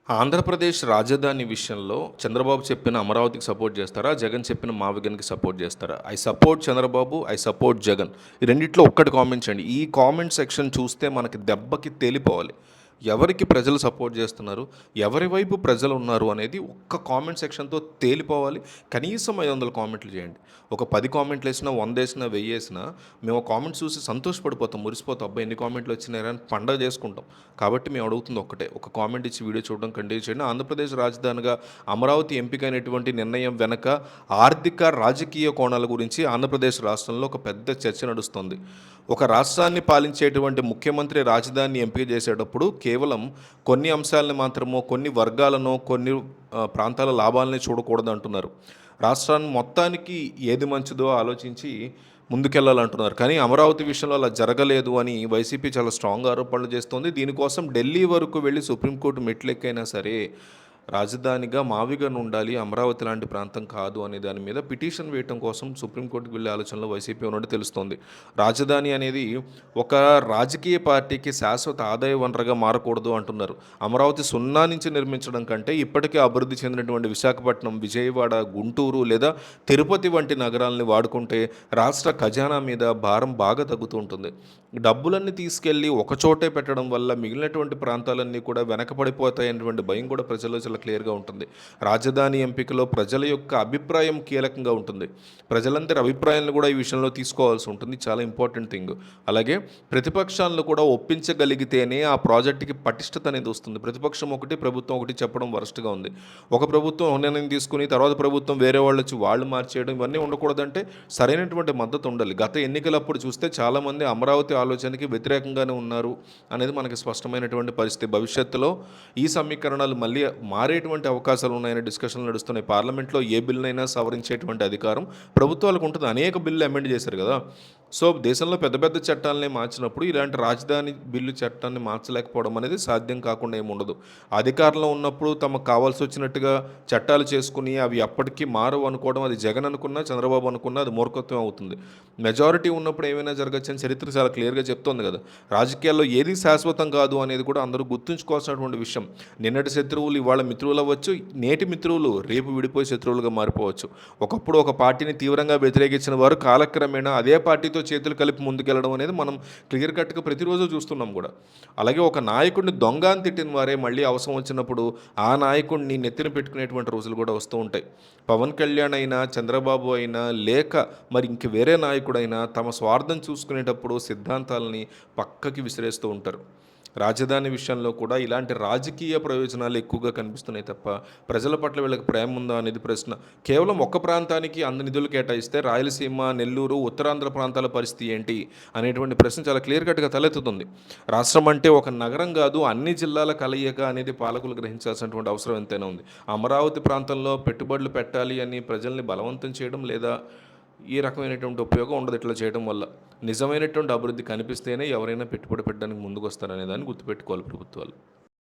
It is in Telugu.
ఆంధ్రప్రదేశ్ రాజధాని విషయంలో చంద్రబాబు చెప్పిన అమరావతికి సపోర్ట్ చేస్తారా? జగన్ చెప్పిన మావిగన్‌కి సపోర్ట్ చేస్తారా? I support Chandrababu, I support Jagan. ఈ రెండిట్లో ఒక్కటి కామెంట్ చేయండి. ఈ కామెంట్ సెక్షన్ చూస్తే మనకి దెబ్బకి తేలిపోవాలి. ఎవరికి ప్రజలు సపోర్ట్ చేస్తున్నారు? ఎవరి వైపు ప్రజలు ఉన్నారు అనేది ఒక్క కామెంట్ సెక్షన్‌తో తేలిపోవాలి. కనీసం 500 కామెంట్లు చేయండి. ఒక 10 కామెంట్లు ఏసినా, 100 ఏసినా, 1000 ఏసినా మేము ఆ కామెంట్స్ చూసి సంతోషపడిపోతాం, మురిసిపోతాం. అబ్బా! ఎన్ని కామెంట్లు వచ్చినాయిరా అని పండగ చేసుకుంటాం. కాబట్టి మేము అడుగుతుంది ఒక్కటే, ఒక కామెంట్ ఇచ్చి వీడియో చూడడం కంటిన్యూ చేయండి. ఆంధ్రప్రదేశ్ రాజధానిగా అమరావతి ఎంపికైనటువంటి నిర్ణయం వెనక ఆర్థిక, రాజకీయ కోణాల గురించి ఆంధ్రప్రదేశ్ రాష్ట్రంలో ఒక పెద్ద చర్చ నడుస్తుంది. ఒక రాష్ట్రాన్ని పాలించేటువంటి ముఖ్యమంత్రి రాజధానిని ఎంపిక చేసేటప్పుడు కేవలం కొన్ని అంశాలను మాత్రమో, కొన్ని వర్గాలను, కొన్ని ప్రాంతాల లాభాలని చూడకూడదు అంటున్నారు. రాష్ట్రాన్ని మొత్తానికి ఏది మంచిదో ఆలోచించి ముందుకెళ్లాలంటున్నారు. కానీ అమరావతి విషయంలో అలా జరగలేదు అని వైసీపీ చాలా స్ట్రాంగ్ ఆరోపణలు చేస్తోంది. దీనికోసం ఢిల్లీ వరకు వెళ్ళి సుప్రీంకోర్టు మెట్లెక్కైనా సరే రాజధానిగా మావిగన్ ఉండాలి, అమరావతి లాంటి ప్రాంతం కాదు అనే దాని మీద పిటిషన్ వేయటం కోసం సుప్రీంకోర్టుకు వెళ్ళే ఆలోచనలో వైసీపీ ఉన్నట్టు తెలుస్తోంది. రాజధాని అనేది ఒక రాజకీయ పార్టీకి శాశ్వత ఆదాయ వనరుగా మారకూడదు అంటున్నారు. అమరావతి సున్నా నుంచి నిర్మించడం కంటే ఇప్పటికే అభివృద్ధి చెందినటువంటి విశాఖపట్నం, విజయవాడ, గుంటూరు లేదా తిరుపతి వంటి నగరాలని వాడుకుంటే రాష్ట్ర ఖజానా మీద భారం బాగా తగ్గుతూ ఉంటుంది. డబ్బులన్నీ తీసుకెళ్ళి ఒకచోటే పెట్టడం వల్ల మిగిలినటువంటి ప్రాంతాలన్నీ కూడా వెనకబడిపోతాయనేటువంటి భయం కూడా ప్రజల్లో చాలా క్లియర్గా ఉంటుంది. రాజధాని ఎంపికలో ప్రజల యొక్క అభిప్రాయం కీలకంగా ఉంటుంది. ప్రజలందరి అభిప్రాయాలను కూడా ఈ విషయంలో తీసుకోవాల్సి ఉంటుంది. చాలా ఇంపార్టెంట్ థింగ్. అలాగే ప్రతిపక్షాలను కూడా ఒప్పించగలిగితేనే ఆ ప్రాజెక్టుకి పటిష్టత అనేది వస్తుంది. ప్రతిపక్షం ఒకటి, ప్రభుత్వం ఒకటి చెప్పడం వరస్ట్గా ఉంది. ఒక ప్రభుత్వం నిర్ణయం తీసుకుని తర్వాత ప్రభుత్వం వేరే వాళ్ళు వచ్చి వాళ్ళు మార్చేయడం ఇవన్నీ ఉండకూడదంటే సరైనటువంటి మద్దతు ఉండాలి. గత ఎన్నికలప్పుడు చూస్తే చాలామంది అమరావతి ఆలోచనకి వ్యతిరేకంగానే ఉన్నారు అనేది మనకి స్పష్టమైనటువంటి పరిస్థితి. భవిష్యత్తులో ఈ సమీకరణాలు మళ్ళీ మారేటువంటి అవకాశాలు ఉన్నాయనే డిస్కషన్లు నడుస్తున్నాయి. పార్లమెంట్లో ఏ బిల్లునైనా సవరించేటువంటి అధికారం ప్రభుత్వాలకు ఉంటుంది. అనేక బిల్లు అమెండ్ చేశారు కదా. సో దేశంలో పెద్ద పెద్ద చట్టాలనే మార్చినప్పుడు ఇలాంటి రాజధాని బిల్లు చట్టాన్ని మార్చలేకపోవడం అనేది సాధ్యం కాకుండా ఏముండదు. అధికారంలో ఉన్నప్పుడు తమకు కావాల్సి వచ్చినట్టుగా చట్టాలు చేసుకుని అవి అప్పటికీ మారవు అనుకోవడం అది జగన్ అనుకున్నా, చంద్రబాబు అనుకున్నా అది మూర్ఖత్వం అవుతుంది. మెజారిటీ ఉన్నప్పుడు ఏమైనా జరగచ్చు అని చరిత్ర చాలా క్లియర్గా చెప్తోంది కదా. రాజకీయాల్లో ఏది శాశ్వతం కాదు అనేది కూడా అందరూ గుర్తుంచుకోవాల్సినటువంటి విషయం. నిన్నటి శత్రువులు ఇవాళ మిత్రువులు అవ్వచ్చు, నేటి మిత్రువులు రేపు విడిపోయి శత్రువులుగా మారిపోవచ్చు. ఒకప్పుడు ఒక పార్టీని తీవ్రంగా వ్యతిరేకించిన వారు కాలక్రమేణా అదే పార్టీతో చేతులు కలిపి ముందుకెళ్లడం అనేది మనం క్లియర్ కట్గా ప్రతిరోజు చూస్తున్నాం కూడా. అలాగే ఒక నాయకుడిని దొంగ అని తిట్టిన వారే మళ్ళీ అవసరం వచ్చినప్పుడు ఆ నాయకుడిని నెత్తిన పెట్టుకునేటువంటి రోజులు కూడా వస్తూ ఉంటాయి. పవన్ కళ్యాణ్ అయినా, చంద్రబాబు అయినా, లేక మరి ఇంక వేరే నాయకుడైనా తమ స్వార్థం చూసుకునేటప్పుడు సిద్ధాంతాలని పక్కకి విసిరేస్తూ ఉంటారు. రాజధాని విషయంలో కూడా ఇలాంటి రాజకీయ ప్రయోజనాలు ఎక్కువగా కనిపిస్తున్నాయి తప్ప ప్రజల పట్ల వీళ్ళకి ప్రేమ ఉందా అనేది ప్రశ్న. కేవలం ఒక్క ప్రాంతానికి అంత నిధులు కేటాయిస్తే రాయలసీమ, నెల్లూరు, ఉత్తరాంధ్ర ప్రాంతాల పరిస్థితి ఏంటి అనేటువంటి ప్రశ్న చాలా క్లియర్ కట్గా తలెత్తుతుంది. రాష్ట్రం అంటే ఒక నగరం కాదు, అన్ని జిల్లాల కలయిక అనేది పాలకులు గ్రహించాల్సినటువంటి అవసరం ఎంతైనా ఉంది. అమరావతి ప్రాంతంలో పెట్టుబడులు పెట్టాలి అని ప్రజల్ని బలవంతం చేయడం లేదా ఈ రకమైనటువంటి ఉపయోగం ఉండదు ఇట్లా చేయడం వల్ల. నిజమైనటువంటి అభివృద్ధి కనిపిస్తేనే ఎవరైనా పెట్టుబడి పెట్టడానికి ముందుకు వస్తారనే దాన్ని గుర్తుపెట్టుకోవాలి ప్రభుత్వాలు.